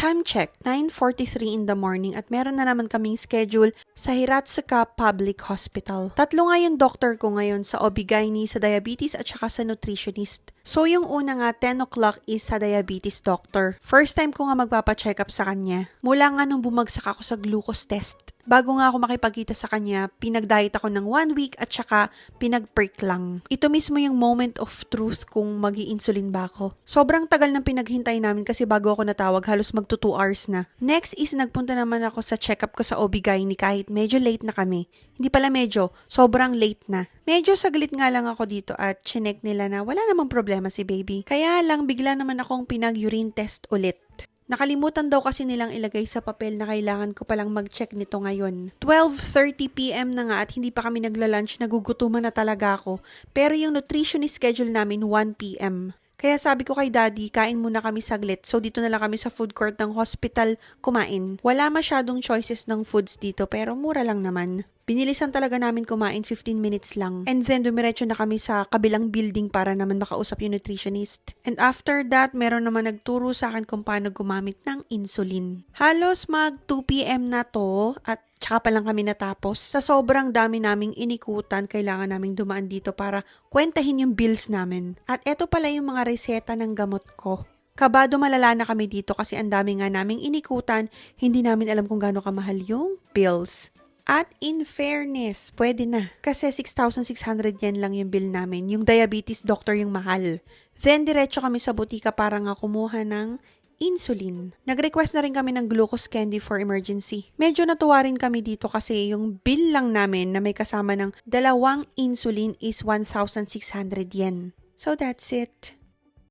Time check, 9:43 in the morning at meron na naman kaming schedule sa Hiratsuka Public Hospital. Tatlo nga yung doctor ko ngayon sa OB/GYN, sa diabetes at saka sa nutritionist. So yung una nga, 10 o'clock is sa diabetes doctor. First time ko nga magpapacheck up sa kanya. Mula nga nung bumagsak ako sa glucose test. Bago nga ako makipagkita sa kanya, pinag-diet ako ng 1 week at saka pinag-perk lang. Ito mismo yung moment of truth kung mag-i-insulin ba ako. Sobrang tagal ng pinaghintay namin kasi bago ako natawag, halos magto 2 hours na. Next is nagpunta naman ako sa check-up ko sa OB/GYN kahit medyo late na kami. Hindi pala medyo, sobrang late na. Medyo saglit nga lang ako dito at chinek nila na wala namang problema si baby. Kaya lang bigla naman akong pinag-urine test ulit. Nakalimutan daw kasi nilang ilagay sa papel na kailangan ko palang mag-check nito ngayon. 12:30 PM na nga at hindi pa kami nagla-lunch, nagugutuman na talaga ako. Pero yung nutritionist schedule namin 1 PM. Kaya sabi ko kay daddy, kain muna kami saglit. So dito na lang kami sa food court ng hospital kumain. Wala masyadong choices ng foods dito pero mura lang naman. Binilisan talaga namin kumain 15 minutes lang. And then dumiretso na kami sa kabilang building para naman makausap yung nutritionist. And after that, meron naman nagturo sa akin kung paano gumamit ng insulin. Halos mag 2 PM na to at tsaka pa lang kami natapos. Sa sobrang dami naming inikutan, kailangan naming dumaan dito para kwentahin yung bills namin. At eto pala yung mga reseta ng gamot ko. Kabado malala na kami dito kasi ang dami nga naming inikutan, hindi namin alam kung gaano kamahal yung bills. At in fairness, pwede na. Kasi 6,600 yen lang yung bill namin. Yung diabetes doctor yung mahal. Then, diretso kami sa butika para nga kumuha ng insulin. Nag-request na rin kami ng glucose candy for emergency. Medyo natuwa rin kami dito kasi yung bill lang namin na may kasama ng 2 insulin is 1,600 yen. So that's it.